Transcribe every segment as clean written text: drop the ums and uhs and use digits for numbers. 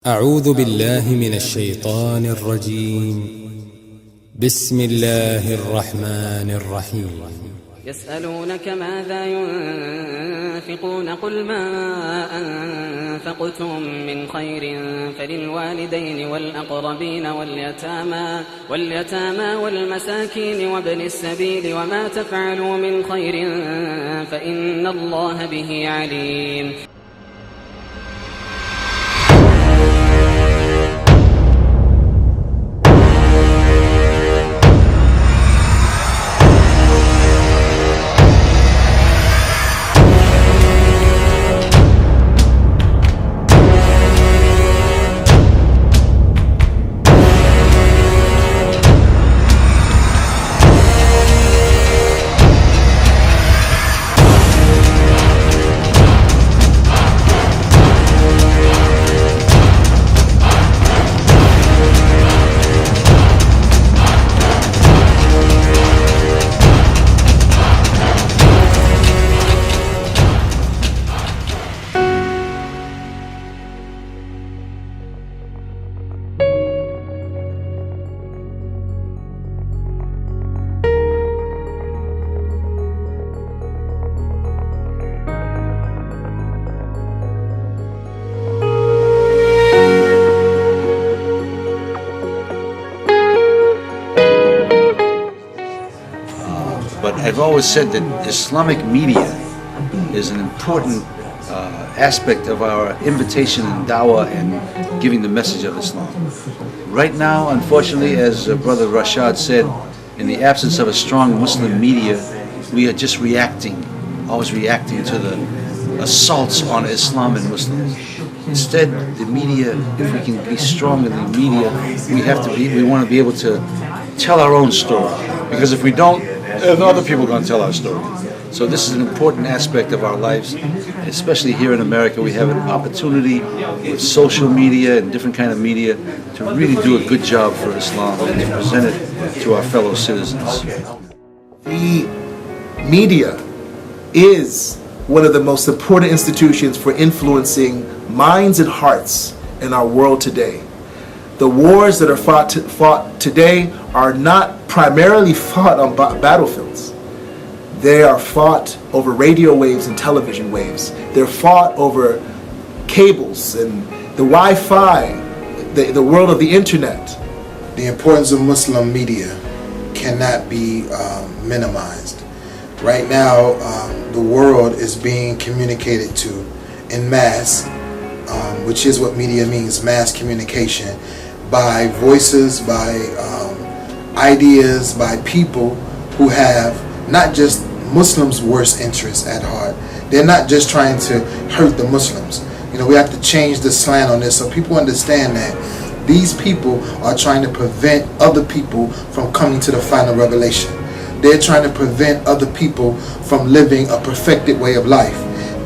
أعوذ بالله من الشيطان الرجيم. بسم الله الرحمن الرحيم. يسألونك ماذا ينفقون قل ما أنفقتم من خير فللوالدين والأقربين واليتامى والمساكين وابن السبيل وما تفعلوا من خير فإن الله به عليم. But I've always said that Islamic media is an important aspect of our invitation and dawah and giving the message of Islam. Right now, unfortunately, as Brother Rashad said, in the absence of a strong Muslim media, we are just always reacting to the assaults on Islam and Muslims. Instead, the media, if we can be strong in the media, we want to be able to tell our own story. Because if we don't, other people are going to tell our story. So this is an important aspect of our lives, especially here in America. We have an opportunity with social media and different kind of media to really do a good job for Islam and to present it to our fellow citizens. The media is one of the most important institutions for influencing minds and hearts in our world today. The wars that are fought today are not primarily fought on battlefields. They are fought over radio waves and television waves. They're fought over cables and the Wi-Fi, the world of the internet. The importance of Muslim media cannot be minimized. Right now, the world is being communicated to en masse, which is what media means, mass communication, by voices, by ideas, by people who have not just Muslims' worst interests at heart. They're not just trying to hurt the Muslims. We have to change the slant on this so people understand that these people are trying to prevent other people from coming to the final revelation. They're trying to prevent other people from living a perfected way of life.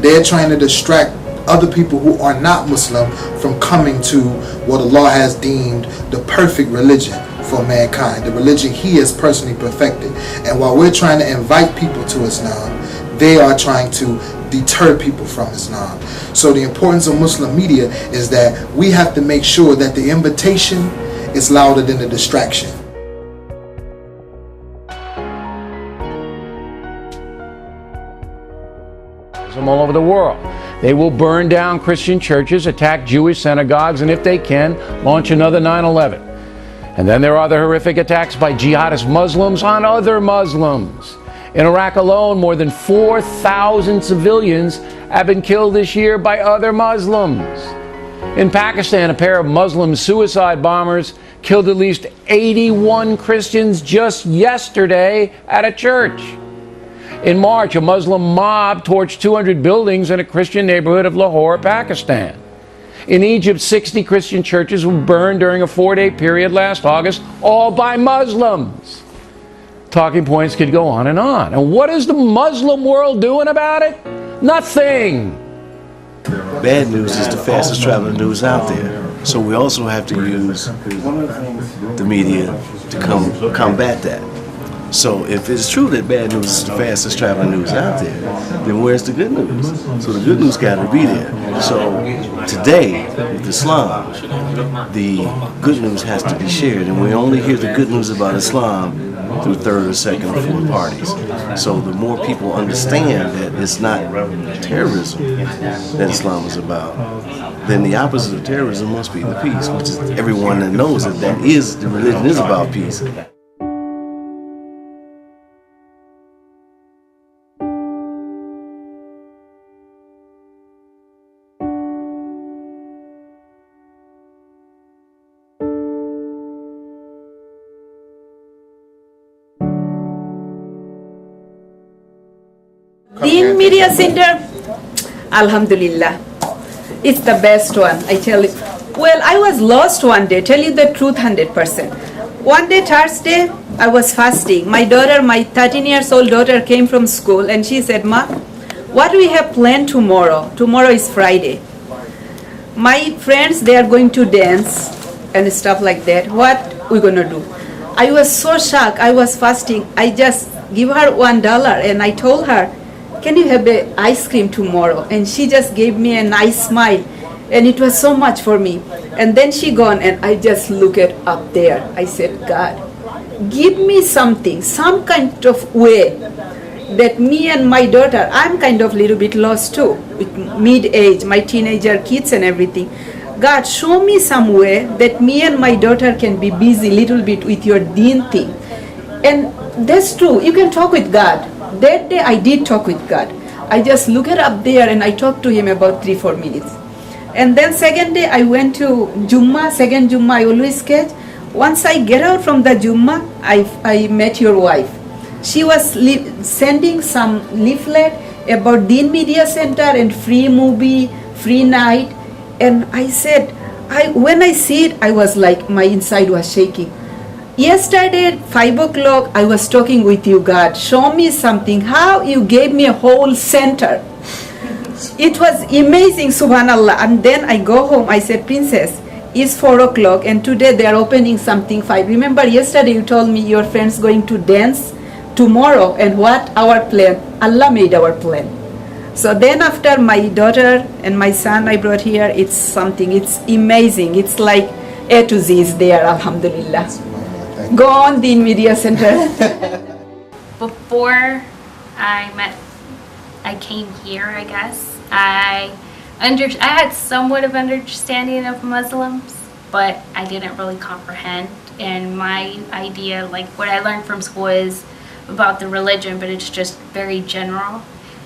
They're trying to distract other people who are not Muslim from coming to what Allah has deemed the perfect religion for mankind, the religion He has personally perfected. And while we're trying to invite people to Islam, they are trying to deter people from Islam. So the importance of Muslim media is that we have to make sure that the invitation is louder than the distraction. All over the world. They will burn down Christian churches, attack Jewish synagogues, and if they can, launch another 9/11. And then there are the horrific attacks by jihadist Muslims on other Muslims. In Iraq alone, more than 4,000 civilians have been killed this year by other Muslims. In Pakistan, a pair of Muslim suicide bombers killed at least 81 Christians just yesterday at a church. In March, a Muslim mob torched 200 buildings in a Christian neighborhood of Lahore, Pakistan. In Egypt, 60 Christian churches were burned during a 4-day period last August, all by Muslims. Talking points could go on. And what is the Muslim world doing about it? Nothing. Bad news is the fastest traveling news out there. So we also have to use the media to combat that. So if it's true that bad news is the fastest traveling news out there, then where's the good news? So the good news got to be there. So today, with Islam, the good news has to be shared, and we only hear the good news about Islam through third or second or fourth parties. So the more people understand that it's not terrorism that Islam is about, then the opposite of terrorism must be the peace, which is everyone that knows that the religion is about peace. Deen Media Center, Alhamdulillah, it's the best one, I tell you. Well, I was lost one day, tell you the truth 100%. One day, Thursday, I was fasting. My daughter, my 13 years old daughter came from school and she said, Ma, what do we have planned tomorrow? Tomorrow is Friday. My friends, they are going to dance and stuff like that. What we gonna do? I was so shocked, I was fasting. I just give her $1 and I told her, can you have the ice cream tomorrow? And she just gave me a nice smile, and it was so much for me. And then she gone, and I just looked up there. I said, God, give me something, some kind of way that me and my daughter, I'm kind of little bit lost too, with mid-age, my teenager kids and everything. God, show me some way that me and my daughter can be busy little bit with your Deen thing. And that's true, you can talk with God. That day I did talk with God. I just looked up there and I talked to him about 3-4 minutes. And then second day I went to Jummah, second Jummah I always catch. Once I get out from the Jummah, I met your wife. She was sending some leaflet about Deen Media Center and free movie, free night. And I said, when I see it, I was like, my inside was shaking. Yesterday at 5 o'clock, I was talking with you, God. Show me something, how you gave me a whole center. It was amazing, subhanallah. And then I go home, I said, Princess, it's 4 o'clock and today they are opening something 5. Remember yesterday you told me your friends going to dance tomorrow, and what our plan? Allah made our plan. So then after my daughter and my son I brought here, it's something, it's amazing. It's like A to Z is there, alhamdulillah. Go on, Deen Media Center. Before I came here, I guess, I had somewhat of understanding of Muslims, but I didn't really comprehend. And my idea, like what I learned from school, is about the religion, but it's just very general.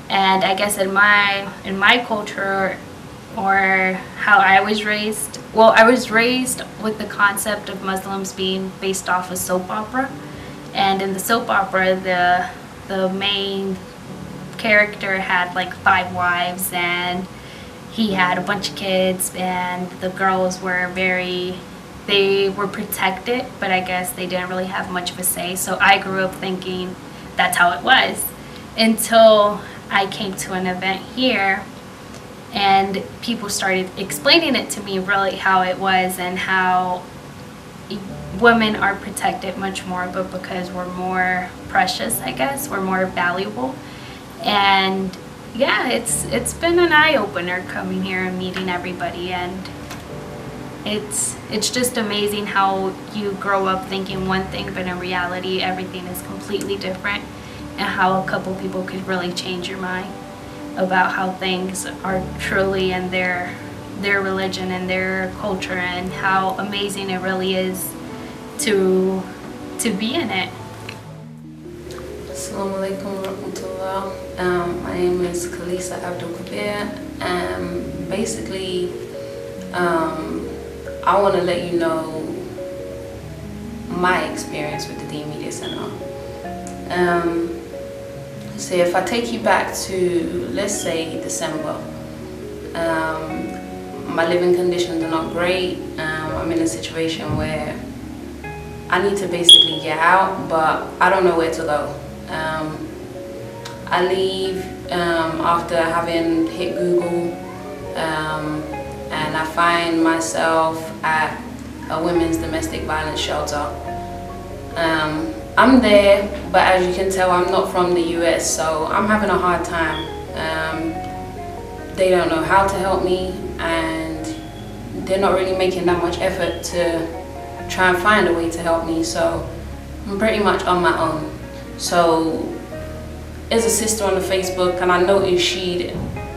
And I guess in my culture, or how I was raised, well, I was raised with the concept of Muslims being based off a soap opera. And in the soap opera, the main character had like 5 wives, and he had a bunch of kids, and the girls were they were protected, but I guess they didn't really have much of a say. So I grew up thinking that's how it was, until I came to an event here and people started explaining it to me really how it was, and how women are protected much more, but because we're more precious, I guess, we're more valuable. And yeah, it's been an eye-opener coming here and meeting everybody, and it's just amazing how you grow up thinking one thing, but in reality everything is completely different, and how a couple people could really change your mind about how things are truly in their religion and their culture, and how amazing it really is to be in it. Assalamu alaikum wa rahmatullah. My name is Khalisa Abdul Kabir. Basically, I want to let you know my experience with the Deen Media Center. So if I take you back to, let's say, December, my living conditions are not great. I'm in a situation where I need to basically get out, but I don't know where to go. I leave after having hit Google, and I find myself at a women's domestic violence shelter. I'm there, but as you can tell, I'm not from the US, so I'm having a hard time. They don't know how to help me, and they're not really making that much effort to try and find a way to help me, so I'm pretty much on my own. So there's a sister on the Facebook, and I noticed she'd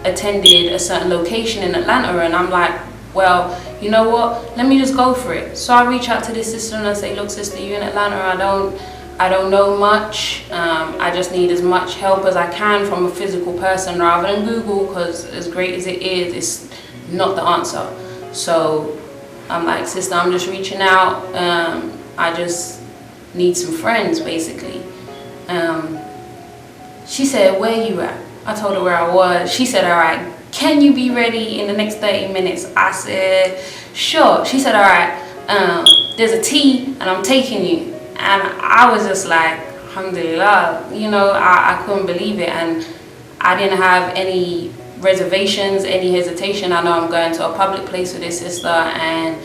attended a certain location in Atlanta, and I'm like, well, you know what, let me just go for it. So I reach out to this sister and I say, look sister, you in Atlanta, I don't know much. I just need as much help as I can from a physical person rather than Google, because as great as it is, it's not the answer. So I'm like, sister, I'm just reaching out. I just need some friends, basically. She said, where you at? I told her where I was. She said, all right, can you be ready in the next 30 minutes? I said, sure. She said, all right, there's a tea and I'm taking you. And I was just like, alhamdulillah, you know, I couldn't believe it. And I didn't have any reservations, any hesitation. I know I'm going to a public place with this sister, and,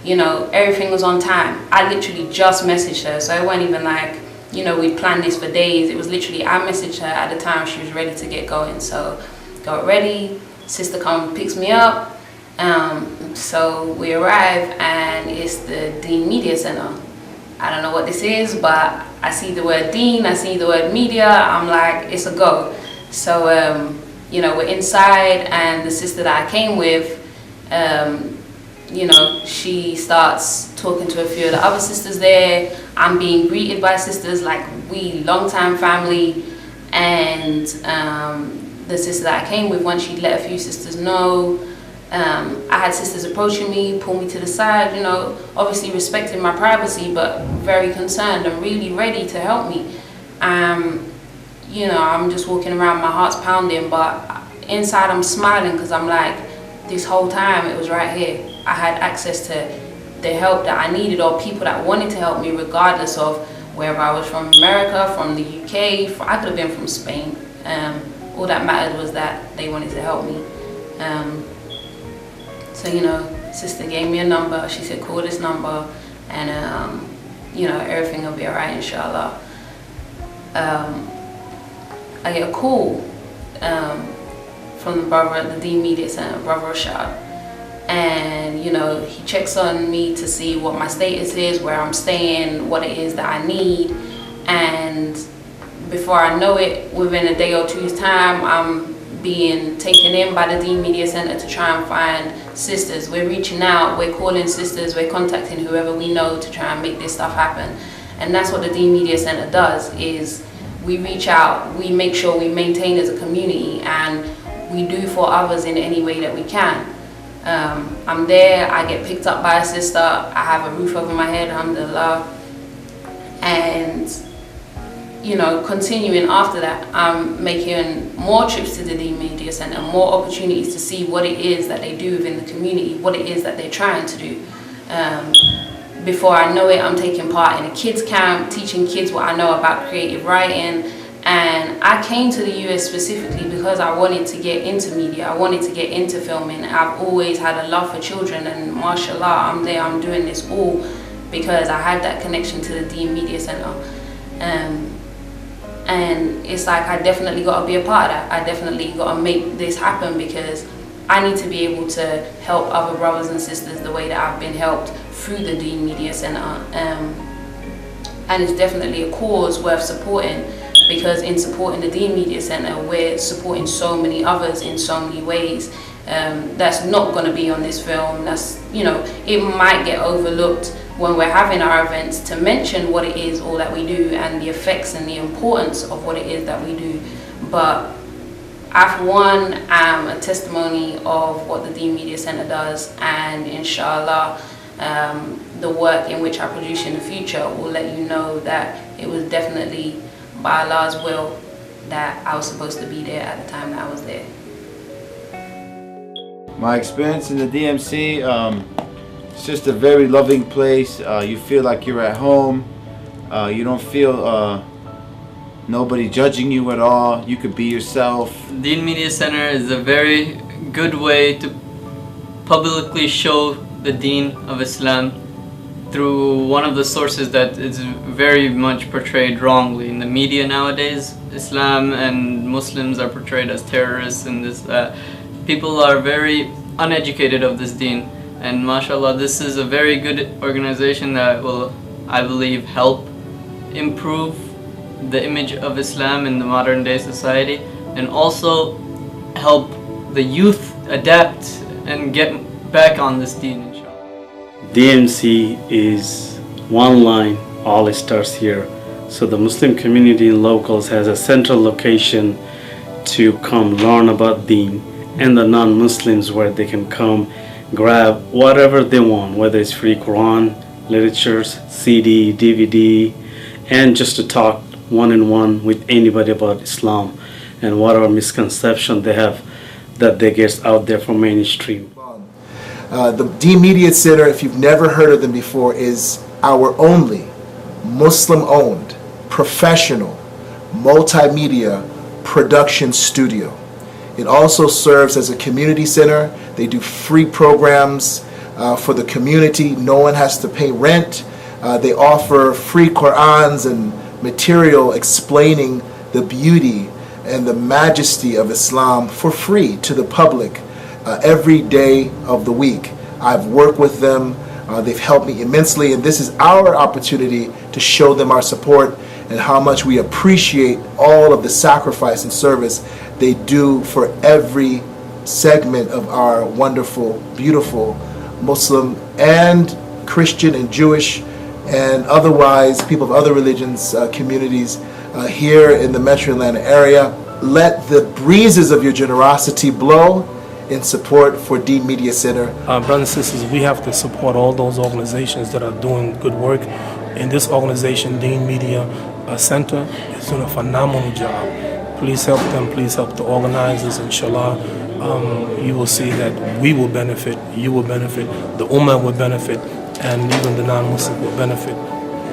you know, everything was on time. I literally just messaged her, so it wasn't even like, you know, we planned this for days. It was literally, I messaged her at the time she was ready to get going. So got ready, sister comes, picks me up. So we arrive, and it's the Deen Media Center. I don't know what this is, but I see the word Deen, I see the word media, I'm like, it's a go. So, you know, we're inside, and the sister that I came with, you know, she starts talking to a few of the other sisters there. I'm being greeted by sisters like we long-time family, and the sister that I came with, once she'd let a few sisters know, I had sisters approaching me, pull me to the side, you know, obviously respecting my privacy, but very concerned and really ready to help me. You know, I'm just walking around, my heart's pounding, but inside I'm smiling, because I'm like, this whole time it was right here. I had access to the help that I needed, or people that wanted to help me, regardless of wherever I was from, America, from the UK, I could have been from Spain. All that mattered was that they wanted to help me. So, you know, sister gave me a number. She said, call this number, and, you know, everything will be all right, inshallah. I get a call from the brother at the Deen Media Center, Brother Rashad. And, you know, he checks on me to see what my status is, where I'm staying, what it is that I need. And before I know it, within a day or two's time, I'm being taken in by the Deen Media Center to try and find sisters. We're reaching out, we're calling sisters, we're contacting whoever we know to try and make this stuff happen. And that's what the Deen Media Center does, is we reach out, we make sure we maintain as a community, and we do for others in any way that we can. I'm there, I get picked up by a sister, I have a roof over my head, alhamdulillah. And, you know, continuing after that, I'm making more trips to the Deen Media Center, more opportunities to see what it is that they do within the community, what it is that they're trying to do. Before I know it, I'm taking part in a kids camp, teaching kids what I know about creative writing. And I came to the US specifically because I wanted to get into media, I wanted to get into filming. I've always had a love for children, and mashallah, I'm there, I'm doing this all because I had that connection to the Deen Media Center. And it's like, I definitely got to be a part of that. I definitely got to make this happen, because I need to be able to help other brothers and sisters the way that I've been helped through the Deen Media Center. And it's definitely a cause worth supporting, because in supporting the Deen Media Center, we're supporting so many others in so many ways. That's not going to be on this film. That's, you know, it might get overlooked when we're having our events to mention what it is all that we do and the effects and the importance of what it is that we do. But I, for one, am a testimony of what the Deen Media Center does, and inshallah, the work in which I produce in the future will let you know that it was definitely by Allah's will that I was supposed to be there at the time that I was there. My experience in the DMC, it's just a very loving place. You feel like you're at home. You don't feel nobody judging you at all. You could be yourself. Deen Media Center is a very good way to publicly show the Deen of Islam through one of the sources that is very much portrayed wrongly in the media nowadays. Islam and Muslims are portrayed as terrorists, and this people are very uneducated of this deen. And mashallah, this is a very good organization that will, I believe, help improve the image of Islam in the modern day society, and also help the youth adapt and get back on this deen, inshallah. DMC is one line, all starts here. So the Muslim community in locals has a central location to come learn about deen, and the non-Muslims where they can come grab whatever they want, whether it's free Quran, literatures, CD, DVD, and just to talk one-on-one with anybody about Islam and whatever misconception they have that they get out there from mainstream. The Deen Media Center, if you've never heard of them before, is our only Muslim-owned, professional, multimedia production studio. It also serves as a community center. They do free programs for the community. No one has to pay rent. They offer free Qur'ans and material explaining the beauty and the majesty of Islam for free to the public every day of the week. I've worked with them. They've helped me immensely, and this is our opportunity to show them our support and how much we appreciate all of the sacrifice and service they do for every segment of our wonderful, beautiful Muslim and Christian and Jewish and otherwise people of other religions, communities here in the Metro Atlanta area. Let the breezes of your generosity blow in support for Deen Media Center. Brothers and sisters, we have to support all those organizations that are doing good work. And this organization, Deen Media Center, is doing a phenomenal job. Please help them, please help the organizers, inshallah. You will see that we will benefit, you will benefit, the Ummah will benefit, and even the non-Muslims will benefit.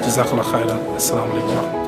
Jazakallah khairan. Assalamu alaikum.